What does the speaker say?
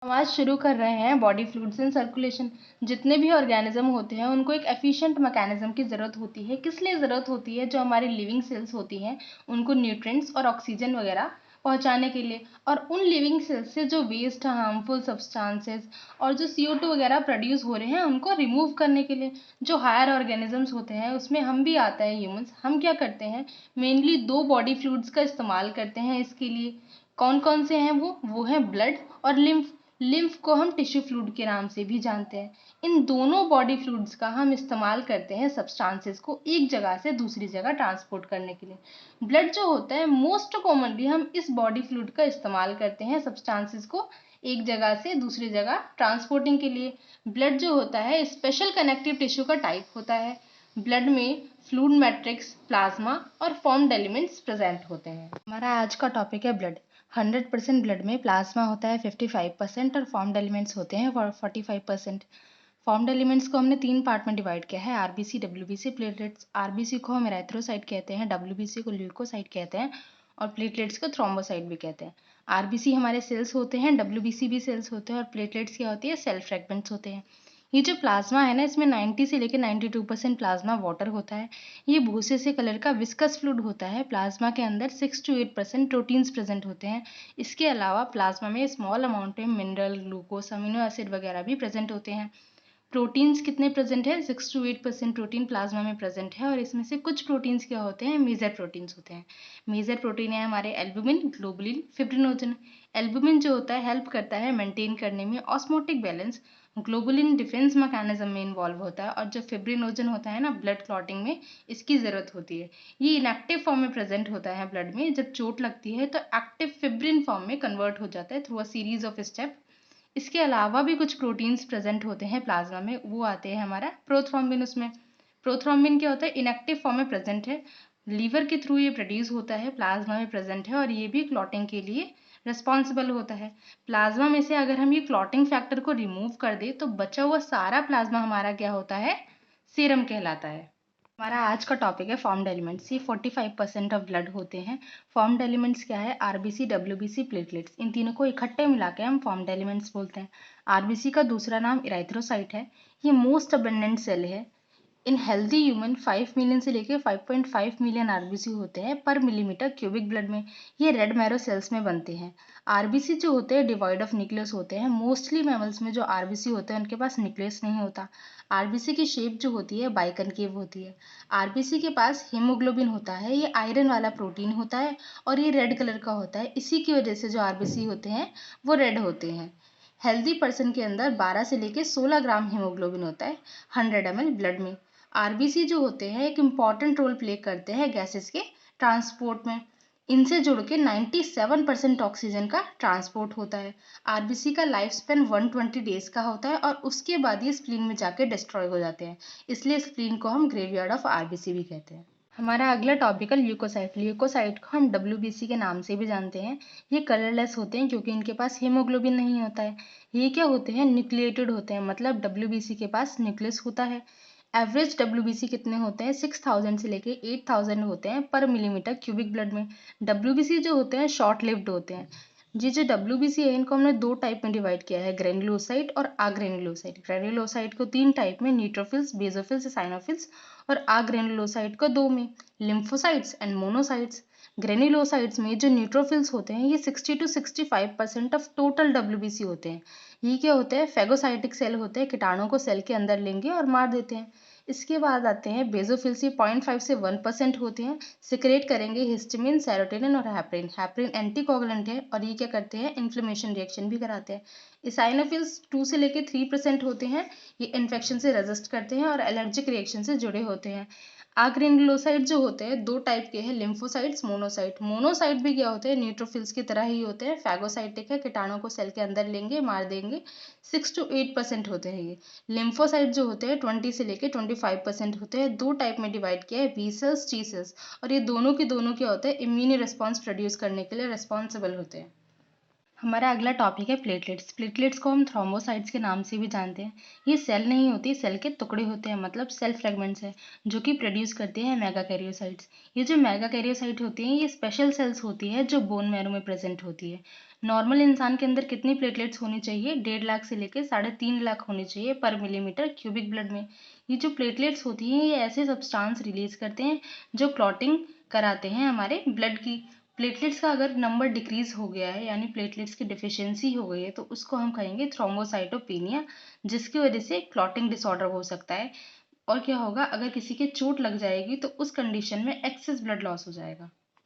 हम आज शुरू कर रहे हैं बॉडी फ्लूइड्स इन सर्कुलेशन। जितने भी ऑर्गेनिज्म होते हैं उनको एक एफिशिएंट मैकेनिज्म की ज़रूरत होती है। किस लिए ज़रूरत होती है? जो हमारी लिविंग सेल्स होती हैं उनको न्यूट्रिएंट्स और ऑक्सीजन वगैरह पहुंचाने के लिए, और उन लिविंग सेल्स से जो वेस्ट, हार्मफुल सब्सटेंसेस और जो CO2 वगैरह प्रोड्यूस हो रहे हैं उनको रिमूव करने के लिए। जो हायर ऑर्गेनिजम्स होते हैं उसमें हम भी आता है ह्यूमंस। हम क्या करते हैं? मेनली दो बॉडी फ्लूइड्स का इस्तेमाल करते हैं इसके लिए। कौन कौन से हैं वो हैं ब्लड और लिम्फ। लिम्फ को हम टिश्यू फ्लूइड के नाम से भी जानते हैं। इन दोनों बॉडी फ्लूइड्स का हम इस्तेमाल करते हैं सब्सटेंसेस को एक जगह से दूसरी जगह ट्रांसपोर्ट करने के लिए। ब्लड जो होता है मोस्ट कॉमनली हम इस बॉडी फ्लूइड का इस्तेमाल करते हैं सब्सटेंसेस को एक जगह से दूसरी जगह ट्रांसपोर्टिंग के लिए। ब्लड जो होता है स्पेशल कनेक्टिव टिश्यू का टाइप होता है। ब्लड में फ्लूइड मैट्रिक्स, प्लाज्मा और फॉर्म्ड एलिमेंट्स प्रेजेंट होते हैं। हमारा आज का टॉपिक है ब्लड। 100% ब्लड में प्लाज्मा होता है 55% और फॉर्म्ड एलिमेंट्स होते हैं 45%। फॉर्म्ड एलिमेंट्स को हमने 3 पार्ट में डिवाइड किया है: आरबीसी, डब्ल्यूबीसी, प्लेटलेट्स। आरबीसी को हम एरिथ्रोसाइट कहते हैं, डब्ल्यूबीसी को ल्यूकोसाइट कहते हैं और प्लेटलेट्स को थ्रोम्बोसाइट भी कहते हैं। आरबीसी हमारे सेल्स होते हैं, डब्ल्यूबीसी भी सेल्स होते हैं और प्लेटलेट्स क्या होती है? सेल फ्रेगमेंट्स होते हैं। ये जो प्लाज्मा है ना, इसमें 90 से लेकर 92% प्लाज्मा वाटर होता है। ये भूसे से कलर का विस्कस फ्लूइड होता है। प्लाज्मा के अंदर 6 to 8% प्रोटीन्स प्रेजेंट होते हैं। इसके अलावा प्लाज्मा में स्मॉल अमाउंट में मिनरल, ग्लूकोज, अमीनो एसिड वगैरह भी प्रेजेंट होते हैं। प्रोटीन्स कितने प्रेजेंट है? 6 to 8% प्रोटीन प्लाज्मा में प्रेजेंट है और इसमें से कुछ प्रोटीन्स क्या होते हैं? मेजर प्रोटीन्स होते हैं। मेजर प्रोटीन है हमारे एल्बुमिन, ग्लोबुलिन, फिब्रिनोजन। एल्बुमिन जो होता है हेल्प करता है मेंटेन करने में osmotic balance. Globulin defence mechanism में इन्वॉल्व होता है और जो फिब्रिनोजन होता है ना, ब्लड क्लॉटिंग में इसकी जरूरत होती है। ये इनएक्टिव फॉर्म में प्रेजेंट होता है ब्लड में। जब चोट लगती है तो एक्टिव फिब्रिन फॉर्म में कन्वर्ट हो जाता है through a series of step. इसके अलावा भी कुछ प्रोटीन्स प्रेजेंट होते हैं प्लाज्मा में, वो आते हैं हमारा प्रोथ्रोम्बिन। उसमें प्रोथ्रोम्बिन क्या होता है? इनएक्टिव फॉर्म में प्रेजेंट है। लीवर के थ्रू ये प्रोड्यूस होता है, प्लाज्मा में प्रेजेंट है और ये भी क्लॉटिंग के लिए रिस्पॉन्सिबल होता है। प्लाज्मा में से अगर हम ये क्लॉटिंग फैक्टर को रिमूव कर दे तो बचा हुआ सारा प्लाज्मा हमारा क्या होता है? सीरम कहलाता है। हमारा आज का टॉपिक है फॉर्म्ड एलिमेंट्स। ये 45% ऑफ ब्लड होते हैं। फॉर्म्ड एलिमेंट्स क्या है? RBC, WBC, platelets. इन तीनों को इकट्ठे मिला के हम फॉर्म्ड एलिमेंट्स बोलते हैं। आरबीसी का दूसरा नाम इराइथ्रोसाइट है। ये मोस्ट अबंडेंट सेल है। इन हेल्दी ह्यूमन 5 मिलियन से लेकर 5.5 मिलियन आरबीसी होते हैं पर मिलीमीटर क्यूबिक ब्लड में। ये रेड मैरो सेल्स में बनते हैं। आरबीसी जो होते हैं डिवाइड ऑफ न्यूक्लियस होते हैं। मोस्टली मैमल्स में जो आरबीसी होते हैं उनके पास न्यूक्लियस नहीं होता। आरबीसी की शेप जो होती है बाइकनकेव होती है। आरबीसी के पास हीमोग्लोबिन होता है, ये आयरन वाला प्रोटीन होता है और ये रेड कलर का होता है। इसी की वजह से जो आरबीसी होते हैं वो रेड होते हैं। हेल्दी पर्सन के अंदर 12 से लेकर 16 ग्राम हीमोग्लोबिन होता है 100 ml ब्लड में। आरबीसी जो होते हैं एक इम्पॉर्टेंट रोल प्ले करते हैं गैसेस के ट्रांसपोर्ट में। इनसे जुड़ के 97% ऑक्सीजन का ट्रांसपोर्ट होता है। आरबीसी का लाइफ स्पेन 120 डेज का होता है और उसके बाद ये स्प्लीन में जाके डिस्ट्रॉय हो जाते हैं। इसलिए स्प्लीन को हम ग्रेवयार्ड ऑफ आरबीसी भी कहते हैं। हमारा अगला टॉपिक है ल्यूकोसाइट। ल्यूकोसाइट को हम डब्ल्यूबीसी के नाम से भी जानते हैं। ये कलरलेस होते हैं क्योंकि इनके पास हीमोग्लोबिन नहीं होता है। ये क्या होते हैं? न्यूक्लिएटेड होते हैं, मतलब डब्ल्यूबीसी के पास न्यूक्लियस होता है। एवरेज डब्ल्यूबीसी कितने होते हैं? 6000 से लेके 8000 होते हैं पर मिलीमीटर क्यूबिक ब्लड में। डब्ल्यूबीसी जो होते हैं शॉर्ट लिव्ड होते हैं। ये जो डब्ल्यूबीसी है इनको हमने दो टाइप में डिवाइड किया है, ग्रेनुलोसाइट और आग्रेनुलोसाइट। ग्रेनुलोसाइट को 3 टाइप में, न्यूट्रोफिल्स, बेसोफिल्स, साइनोफिल्स, और आग्रेनुलोसाइट को 2 में, लिम्फोसाइट्स एंड मोनोसाइट्स। ग्रेनुलोसाइट्स में जो न्यूट्रोफिल्स होते हैं ये 60 to 65% ऑफ टोटल डब्ल्यूबीसी होते हैं। ये क्या होते हैं? फेगोसाइटिक सेल होते हैं, कीटाणु को सेल के अंदर लेंगे और मार देते हैं। इसके बाद आते हैं बेसोफिल्स। ये 0.5 से 1% होते हैं, सिक्रेट करेंगे हिस्टामिन, सेरोटोनिन और हैपरिन। हैपरिन एंटीकोगुलेंट है और ये क्या करते हैं? इन्फ्लेमेशन रिएक्शन भी कराते हैं। इसाइनोफिल्स 2 से लेकर 3% होते हैं, ये इन्फेक्शन से रेजिस्ट करते हैं और एलर्जिक रिएक्शन से जुड़े होते हैं। आग्रेनुलोसाइट जो होते हैं 2 टाइप के हैं, लिम्फोसाइट्स, मोनोसाइट। मोनोसाइट भी क्या होते हैं? न्यूट्रोफिल्स की तरह ही होते हैं, फैगोसाइटिक है, कीटाणु को सेल के अंदर लेंगे मार देंगे। 6 to 8% होते हैं ये। लिम्फोसाइट जो होते हैं 20 से लेके 25% होते हैं। 2 टाइप में डिवाइड किया है, बी सेल्स, टी सेल्स। और ये दोनों के दोनों क्या होते हैं? इम्यून रिस्पॉन्स प्रोड्यूस करने के लिए रिस्पॉन्सिबल होते हैं। हमारा अगला टॉपिक है प्लेटलेट्स। प्लेटलेट्स को हम थ्रोम्बोसाइट्स के नाम से भी जानते हैं। ये सेल नहीं होती, सेल के टुकड़े होते हैं, मतलब सेल फ्रेगमेंट्स हैं जो कि प्रोड्यूस करते हैं मेगाकैरियोसाइट्स। ये जो मेगाकैरियोसाइट होती हैं ये स्पेशल सेल्स होती है जो बोन मैरो में प्रेजेंट होती है। नॉर्मल इंसान के अंदर कितनी प्लेटलेट्स होनी चाहिए? 1.5 लाख से लेकर 3.5 लाख होनी चाहिए पर मिलीमीटर क्यूबिक ब्लड में। ये जो प्लेटलेट्स होती हैं ये ऐसे सब्सटेंस रिलीज करते हैं जो क्लॉटिंग कराते हैं हमारे ब्लड की। प्लेटलेट्स का अगर नंबर डिक्रीज हो गया है यानी प्लेटलेट्स की डिफिशियंसी हो गई है तो उसको हम कहेंगे थ्रोम्बोसाइटोपेनिया, जिसकी वजह से क्लॉटिंग डिसऑर्डर हो सकता है। और क्या होगा, अगर किसी के चोट लग जाएगी तो उस कंडीशन में एक्सेस ब्लड लॉस हो जाएगा।